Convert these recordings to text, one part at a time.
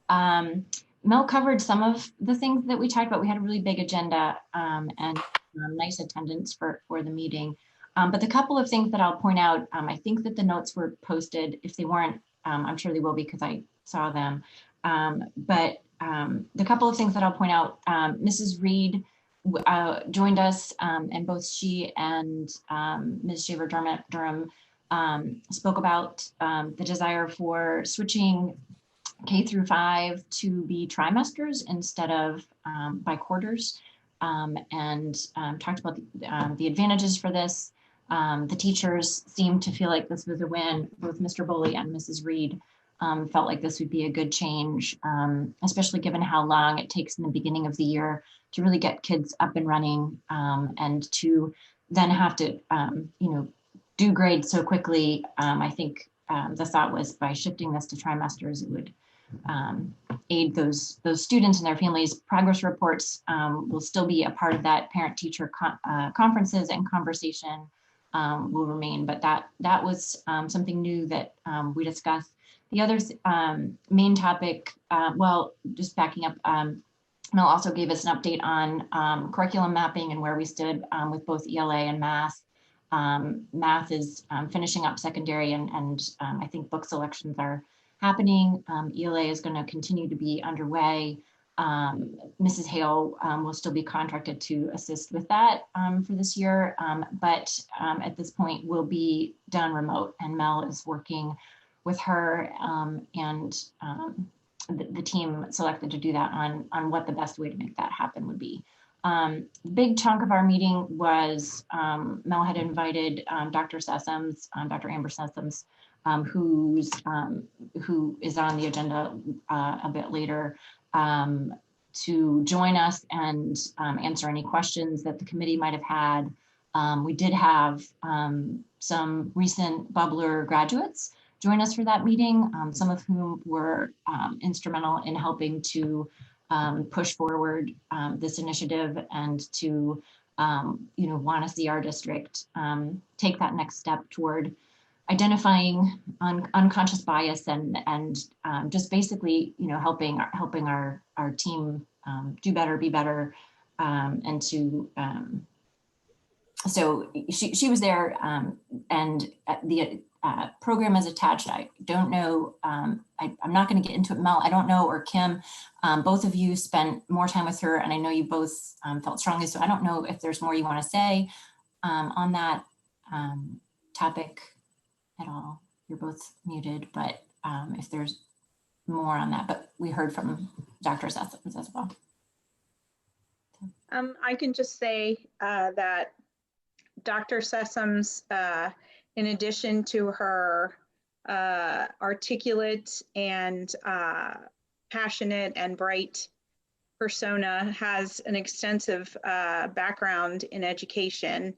Mel covered some of the things that we talked about. We had a really big agenda and nice attendance for the meeting. But the couple of things that I'll point out, I think that the notes were posted. If they weren't, I'm sure they will be because I saw them. But the couple of things that I'll point out, Mrs. Reed joined us, and both she and Ms. Shaver-Durham spoke about the desire for switching K through 5 to be trimesters instead of by quarters, and talked about the advantages for this. The teachers seemed to feel like this was a win. Both Mr. Boley and Mrs. Reed felt like this would be a good change, especially given how long it takes in the beginning of the year to really get kids up and running, and to then have to, do grades so quickly. I think the thought was by shifting this to trimesters, it would aid those students and their families. Progress reports will still be a part of that. Parent-teacher conferences and conversation will remain, but that was something new that we discussed. The other main topic, well, just backing up, Mel also gave us an update on curriculum mapping and where we stood with both ELA and math. Math is finishing up secondary, and I think book selections are happening. ELA is going to continue to be underway. Mrs. Hale will still be contracted to assist with that for this year, but at this point will be done remote, and Mel is working with her and the team selected to do that on what the best way to make that happen would be. The big chunk of our meeting was Mel had invited Dr. Sessoms, Dr. Amber Sessoms, who is on the agenda a bit later, to join us and answer any questions that the committee might have had. We did have some recent Bubbler graduates join us for that meeting, some of whom were instrumental in helping to push forward this initiative and to want to see our district take that next step toward identifying unconscious bias and just basically helping our team do better, be better, and to so she was there, and the program is attached. I don't know, I'm not going to get into it, Mel, I don't know, or Kim, both of you spent more time with her, and I know you both felt strongly, so I don't know if there's more you want to say on that topic at all. You're both muted, but if there's more on that, but we heard from Dr. Sessoms as well. I can just say that Dr. Sessoms, in addition to her articulate and passionate and bright persona, has an extensive background in education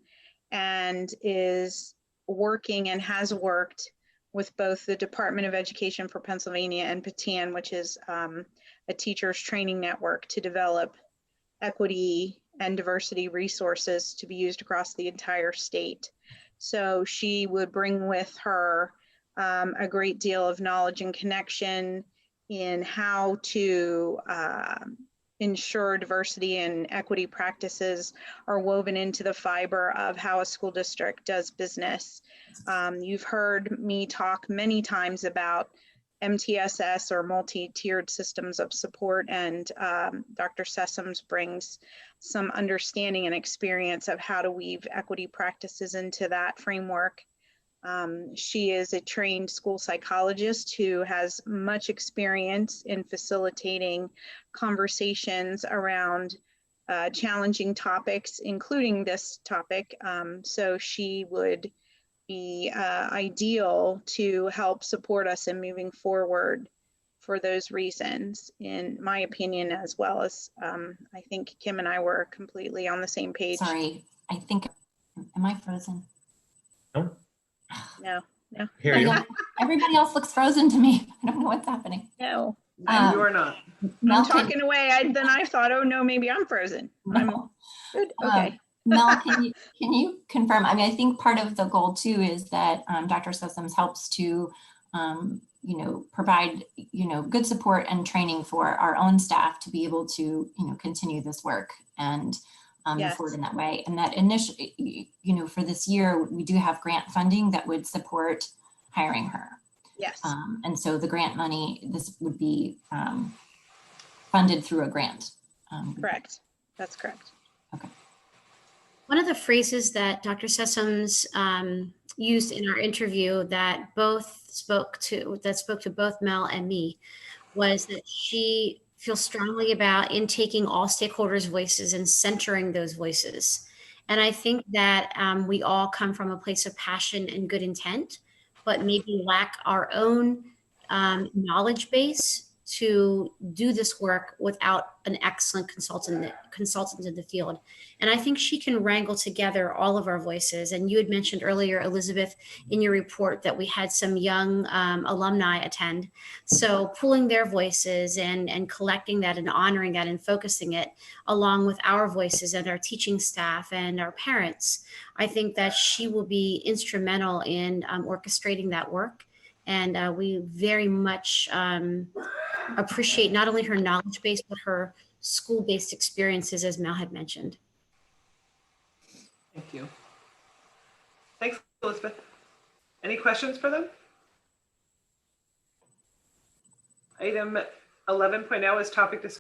and is working and has worked with both the Department of Education for Pennsylvania and PTAN, which is a teachers training network, to develop equity and diversity resources to be used across the entire state. So she would bring with her a great deal of knowledge and connection in how to ensure diversity and equity practices are woven into the fiber of how a school district does business. You've heard me talk many times about MTSS, or multi-tiered systems of support, and Dr. Sessoms brings some understanding and experience of how to weave equity practices into that framework. She is a trained school psychologist who has much experience in facilitating conversations around challenging topics, including this topic. So she would be ideal to help support us in moving forward for those reasons, in my opinion, as well as I think Kim and I were completely on the same page. Sorry, I think, am I frozen? No. No. Here you go. Everybody else looks frozen to me. I don't know what's happening. No. You are not. I'm talking away. Then I thought, oh no, maybe I'm frozen. No. Good. Okay. Mel, can you confirm? I mean, I think part of the goal too is that Dr. Sessoms helps to provide, good support and training for our own staff to be able to, continue this work and move forward in that way. And that initially, for this year, we do have grant funding that would support hiring her. Yes. And so the grant money, this would be funded through a grant. Correct. That's correct. Okay. One of the phrases that Dr. Sessoms used in our interview that spoke to both Mel and me was that she feels strongly about intaking all stakeholders' voices and centering those voices. And I think that we all come from a place of passion and good intent, but maybe lack our own knowledge base to do this work without an excellent consultant in the field. And I think she can wrangle together all of our voices. And you had mentioned earlier, Elizabeth, in your report that we had some young alumni attend. So pulling their voices and collecting that and honoring that and focusing it along with our voices and our teaching staff and our parents, I think that she will be instrumental in orchestrating that work. And we very much appreciate not only her knowledge base, but her school-based experiences, as Mel had mentioned. Thank you. Thanks, Elizabeth. Any questions for them? Item 11.0 is topic discussion.